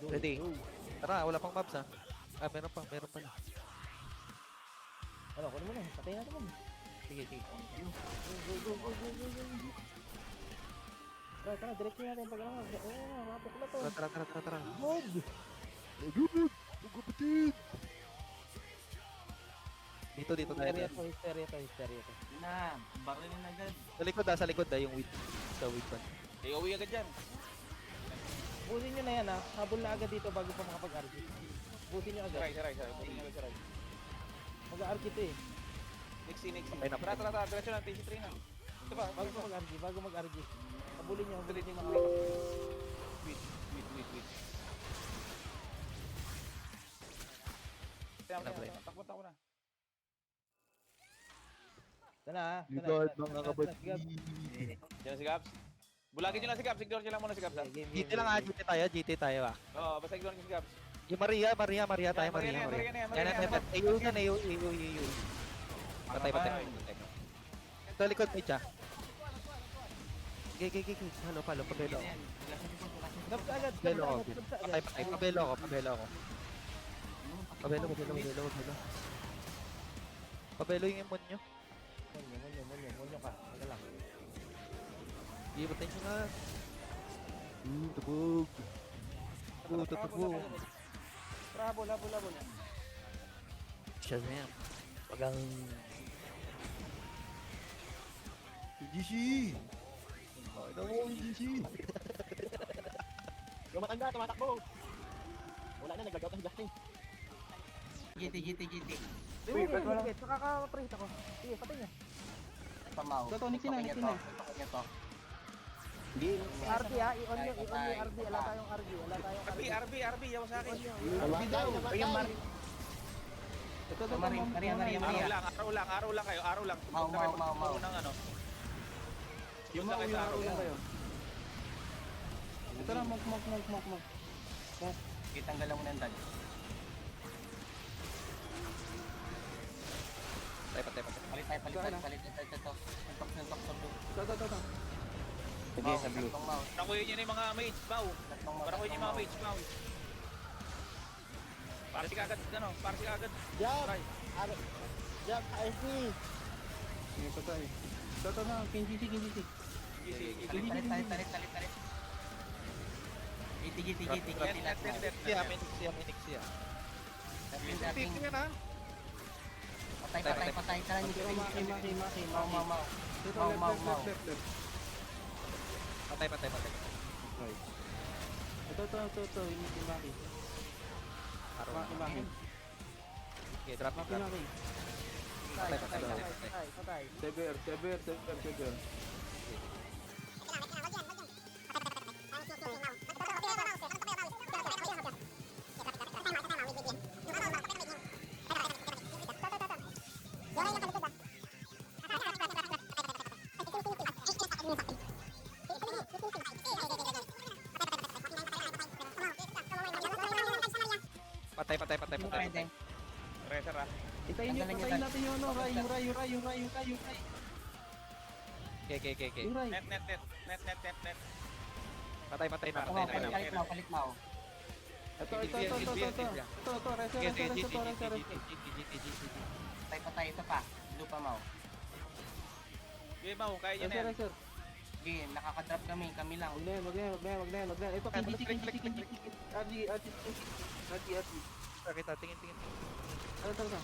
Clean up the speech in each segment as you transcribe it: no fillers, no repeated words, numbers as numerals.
Ready? Tara, wala pang mobs ha. Ah, meron pa na. Ano, kunin mo na. Patayin natin mo. Sige, sige. Go. Tara, diretso natin pag ano. Mapok na to. Tara. Good. Good! Magkapatid! Dito tayo. Hysteria to. Yun na, barilin agad. Sa likod yung weed. Sa weed pan. Uwi agad dyan. Busin nyo na yan ha. Habol na agad dito bago pa makapag-RG. Busin nyo agad. Saray. Buti nga saray. Mag-RG to eh. Nixie. Ay, naku. Tara. Diretso lang, TC3 na. Ito ba? Bago mag-RG. Habulin nyo. Wait. Takbo na. Ito na ha. Likod, mga kapatid. Diyan si Gabs. Bulagin nyo lang si Gabs. Ignore nyo lang muna si Gabs ha. GT lang ha, GT tayo ah. Oo, basta ignore nyo si Gabs. Yung Maria tayo, Maria na yan. AU. Patay. Ito, likod may siya. Sige. Halo, pabelo ako. Gab ka agad. Pabelo ako. Patay. Pabelo ako. Pabelo. Pabelo yung immune nyo. Munyo ka. Taga lang. Ibatay nyo na. Tubog. Tubog. Bravo, labo. Shazam. Pagang... GC! Ano mo yung GC? Yung matanda, tumatakbo. Wala na, nag-log out ng Justin. GT. Wait, nakaka-prehit ako. Sige, patay niya. Pamaw. Nix na. Hindi. RD ha, i-on yung RD. Wala tayong RD. RB, yaw sa akin. Yung Mar. Ito, Maria. Araw lang kayo. Mau. Ng ano. Yung Punta kayo sa araw lang. Ito na, mok. Kitanggalan mo ng dad. Patay. Palit ito. Suntok. Sige, sa blue. Nakuha niyo na yung mga mage, Mau. Parakuha niyo yung mga mage, Mau. Para si kagad. Jab, IC. Sige, patay. Ito na, KGC. Talit. GT. May Nixia. Tapping. Tingnan ha. Patay. Tara, Maki. Mau. Dito, Mau. left. Patay. Right. Ito. Ini Maki. Maki. Okay, drop. Maki. Patay. Sever. Patay. Tracer ha. Itayin natin yung ano, Ray. Okay. Yung Ray. Net. Patay na. Palit Mau. Ito, Reser. Patay, ito pa. Lupa Mau. Okay, Mau, kaya niya na yan. Reser. Okay, nakaka-drop kami lang. Wag na yan. Ito, KGC. RG. Kita, tingin. Ano.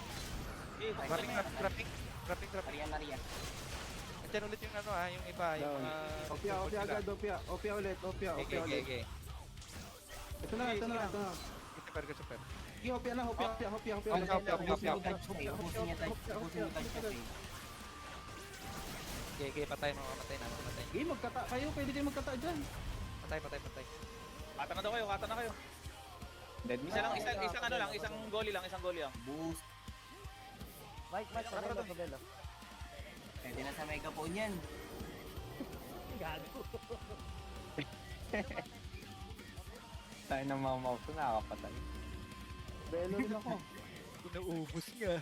Okay, Trapping. Maria. Diyan ulit yung ano ha, yung iba, yung Opia agad. Opia ulit. Okay. Ito na. Super. Sige, Opia na. Opia. Ubusin niya dodge. Okay, patay na. Sige, magkata kayo. Pwede kayo magkata dyan. Patay. Kata na kayo. Isang goalie lang. Boost. Mike, pabelo. Pwede na sa megaphone yan. Gago. Tayo ng mga mouse na nakakapatay. Belo rin ako. Inuubos nga.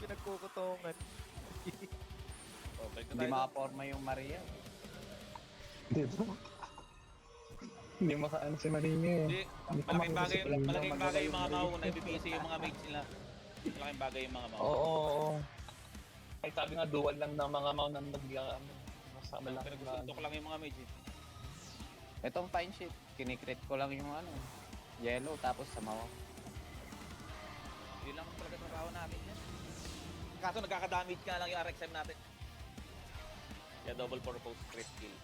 Pinagkukutongan. Oh, balik na Hindi tayo. makaporma yung Maria. Di ba? Hindi makaano si Marinho eh. Hindi, malaking bagay yung mga mau na ibibisi yung mga mates nila. Malaking bagay yung mga mau. Oo. Ay sabi nga dual lang ng mga mau na masama lang. Pinagsusuntok lang yung mga mates eh. Itong fine shit, kinikrit ko lang yung ano, yellow tapos samaw. Yun lang talaga trabaho namin yan. Kaso nagkaka-damage ka lang yung RXM natin. Kaya double purpose crit kill.